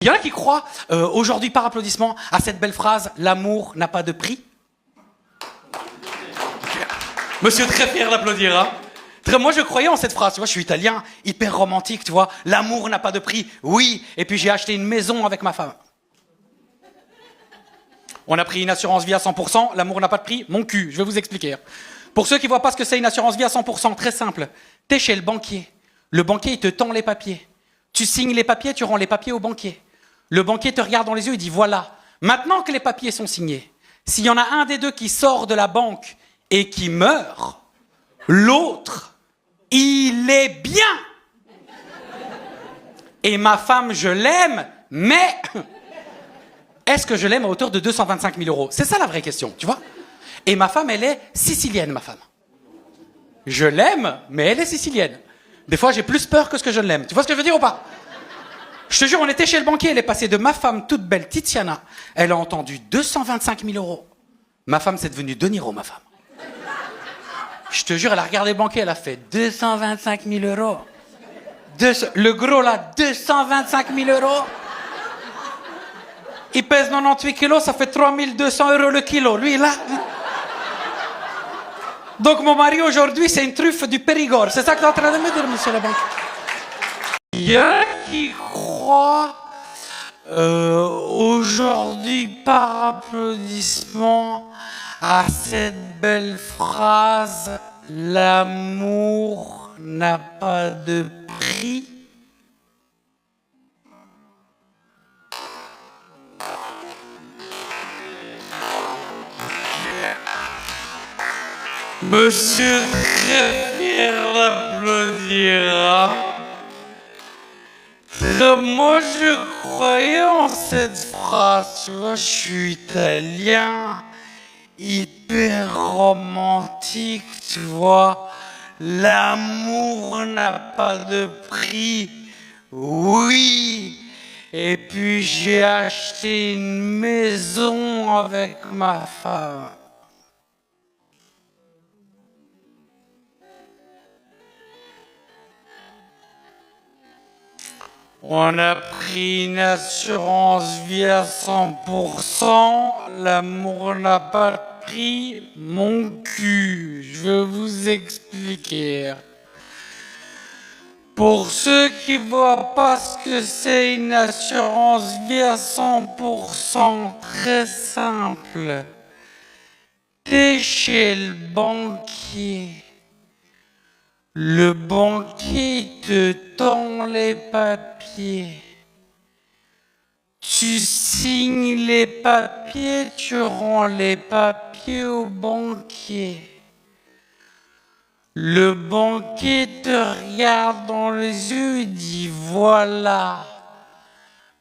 Il y en a qui croient, aujourd'hui par applaudissement, à cette belle phrase « L'amour n'a pas de prix ». Monsieur très fier d'applaudir, hein. Moi, je croyais en cette phrase, tu vois, je suis italien, hyper romantique, tu vois. L'amour n'a pas de prix, oui. Et puis j'ai acheté une maison avec ma femme. On a pris une assurance vie à 100%, l'amour n'a pas de prix, mon cul, je vais vous expliquer. Pour ceux qui ne voient pas ce que c'est une assurance vie à 100%, très simple. T'es chez le banquier il te tend les papiers. Tu signes les papiers, tu rends les papiers au banquier. Le banquier te regarde dans les yeux et dit, voilà, maintenant que les papiers sont signés, s'il y en a un des deux qui sort de la banque et qui meurt, l'autre, il est bien. Et ma femme, je l'aime, mais est-ce que je l'aime à hauteur de 225 000 €? C'est ça la vraie question, tu vois. Et ma femme, elle est sicilienne, ma femme. Je l'aime, mais elle est sicilienne. Des fois, j'ai plus peur que ce que je ne l'aime. Tu vois ce que je veux dire ou pas? Je te jure, on était chez le banquier, elle est passée de ma femme toute belle, Tiziana. Elle a entendu 225 000 €. Ma femme, c'est devenu De Niro, ma femme. Je te jure, elle a regardé le banquier, elle a fait 225 000 €. Le gros là, 225 000 €. Il pèse 98 kilos, ça fait 3 200 € le kilo. Lui, là. Donc, mon mari, aujourd'hui, c'est une truffe du Périgord. C'est ça que tu es en train de me dire, monsieur le banquier. Il y en a qui croient, aujourd'hui, par applaudissement, à cette belle phrase, l'amour n'a pas de prix. Monsieur très fier d'applaudir. Moi, je croyais en cette phrase, tu vois, je suis italien, hyper romantique, tu vois. L'amour n'a pas de prix, oui. Et puis j'ai acheté une maison avec ma femme. On a pris une assurance vie à 100%, l'amour n'a pas de prix, mon cul, je vais vous expliquer. Pour ceux qui ne voient pas ce que c'est une assurance vie à 100%, très simple. T'es chez le banquier. Le banquier te tend les papiers. Tu signes les papiers, tu rends les papiers au banquier. Le banquier te regarde dans les yeux et dit voilà,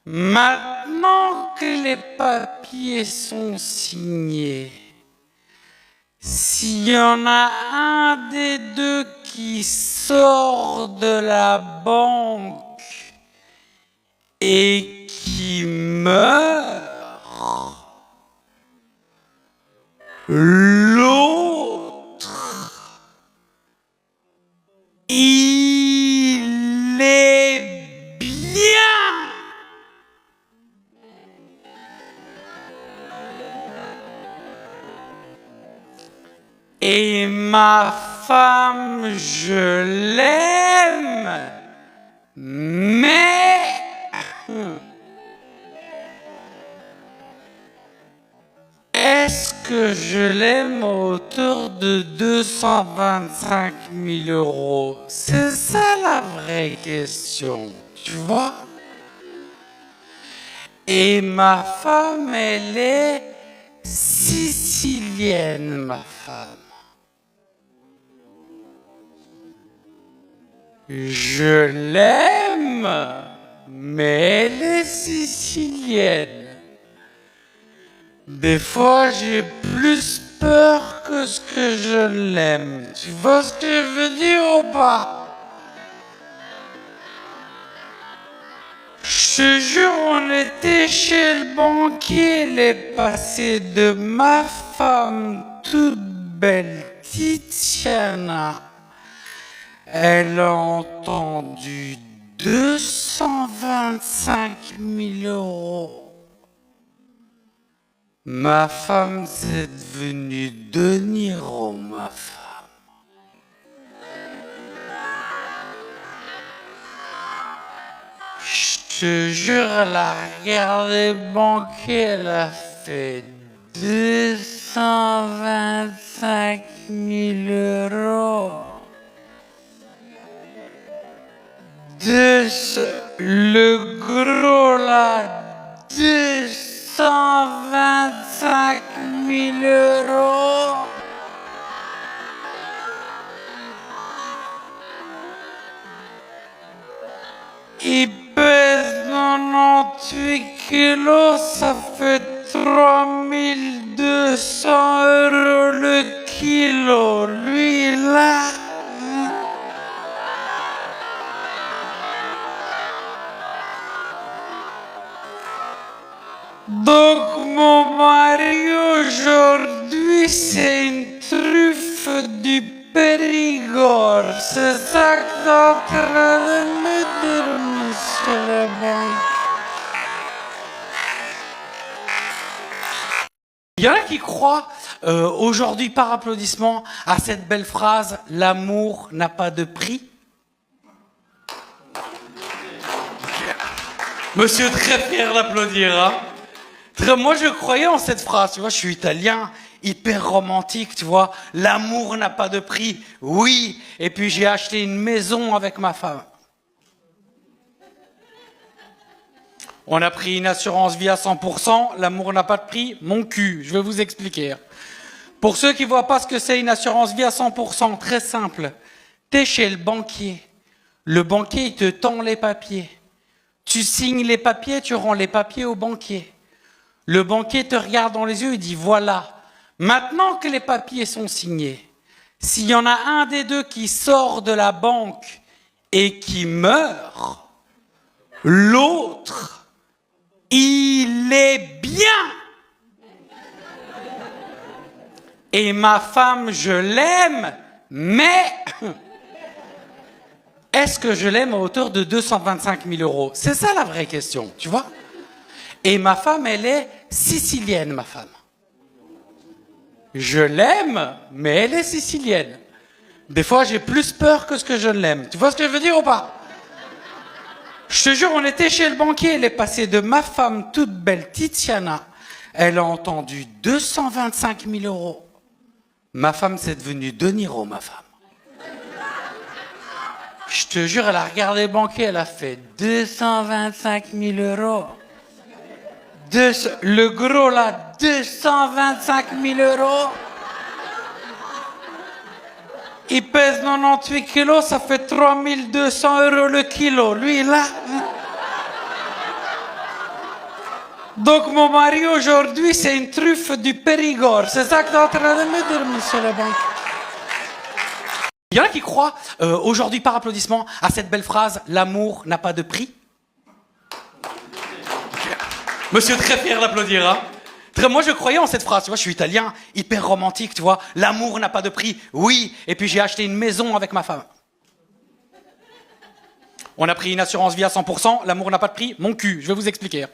maintenant que les papiers sont signés, s'il y en a un des deux qui sort de la banque et qui meurt, l'autre, il est bien. Et ma femme, je l'aime, mais est-ce que je l'aime à hauteur de 225 000 €? C'est ça la vraie question, tu vois? Et ma femme, elle est sicilienne, ma femme. Je l'aime, mais elle est sicilienne. Des fois, j'ai plus peur que ce que je l'aime. Tu vois ce que je veux dire ou pas? Je te jure, on était chez le banquier, elle est passée de ma femme toute belle, Tiziana. Elle a entendu 225 225 000 euros. Ma femme, c'est devenu De Niro, ma femme. Je te jure, elle a regardé banquier, elle a fait 225 000 euros. Le gros là, 225 000 euros. Il pèse 98 kilos, ça fait 3200 euros le kilo. Lui là. Donc mon mari aujourd'hui c'est une truffe du Périgord. C'est ça que t'es en train de me dire, monsieur le banquier. Il y en a qui croient aujourd'hui par applaudissement à cette belle phrase « L'amour n'a pas de prix ». Monsieur est très fier d'applaudir, hein. Moi, je croyais en cette phrase, tu vois, je suis italien, hyper romantique, tu vois. L'amour n'a pas de prix, oui. Et puis, j'ai acheté une maison avec ma femme. On a pris une assurance vie à 100%, l'amour n'a pas de prix, mon cul, je vais vous expliquer. Pour ceux qui ne voient pas ce que c'est une assurance vie à 100%, très simple. T'es chez le banquier il te tend les papiers. Tu signes les papiers, tu rends les papiers au banquier. Le banquier te regarde dans les yeux et dit « Voilà, maintenant que les papiers sont signés, s'il y en a un des deux qui sort de la banque et qui meurt, l'autre, il est bien. Et ma femme, je l'aime, mais est-ce que je l'aime à hauteur de 225 000 euros? C'est ça la vraie question, tu vois? Et ma femme, elle est sicilienne, ma femme. Je l'aime, mais elle est sicilienne. Des fois, j'ai plus peur que ce que je l'aime. Tu vois ce que je veux dire ou pas? Je te jure, on était chez le banquier, elle est passée de ma femme toute belle, Tiziana. Elle a entendu 225 000 euros. Ma femme, c'est devenu De Niro, ma femme. Je te jure, elle a regardé le banquier, elle a fait 225 000 euros. Le gros là, 225 000 euros. Il pèse 98 kilos, ça fait 3200 euros le kilo. Lui là. Donc mon mari aujourd'hui c'est une truffe du Périgord. C'est ça que tu es en train de me dire, monsieur le banquier. Il y en a qui croient aujourd'hui par applaudissement à cette belle phrase « L'amour n'a pas de prix ». Monsieur est très fier d'applaudir, hein. Moi, je croyais en cette phrase, tu vois, je suis italien, hyper romantique, tu vois. L'amour n'a pas de prix, oui. Et puis, j'ai acheté une maison avec ma femme. On a pris une assurance vie à 100%, l'amour n'a pas de prix, mon cul, je vais vous expliquer.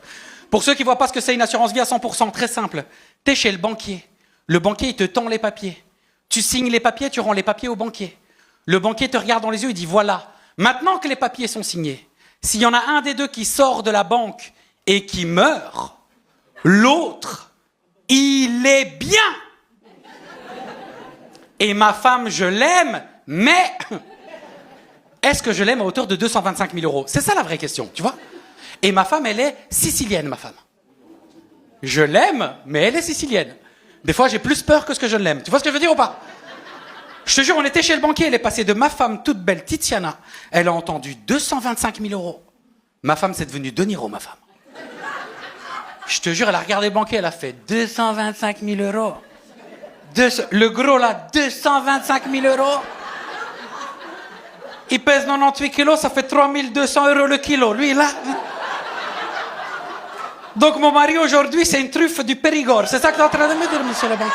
Pour ceux qui ne voient pas ce que c'est une assurance vie à 100%, très simple. T'es chez le banquier, il te tend les papiers. Tu signes les papiers, tu rends les papiers au banquier. Le banquier te regarde dans les yeux et dit « Voilà, maintenant que les papiers sont signés, s'il y en a un des deux qui sort de la banque et qui meurt, l'autre, il est bien. Et ma femme, je l'aime, mais est-ce que je l'aime à hauteur de 225 000 euros? C'est ça la vraie question, tu vois. Et ma femme, elle est sicilienne, ma femme. Je l'aime, mais elle est sicilienne. Des fois, j'ai plus peur que ce que je ne l'aime. Tu vois ce que je veux dire ou pas? Je te jure, on était chez le banquier, elle est passée de ma femme toute belle, Tiziana. Elle a entendu 225 000 euros. Ma femme, c'est devenu De Niro, ma femme. Je te jure, elle a regardé le banquier, elle a fait 225 000 euros. Le gros là, 225 000 euros. Il pèse 98 kilos, ça fait 3200 euros le kilo. Lui là. Donc mon mari aujourd'hui, c'est une truffe du Périgord. C'est ça que tu es en train de me dire, monsieur le banquier.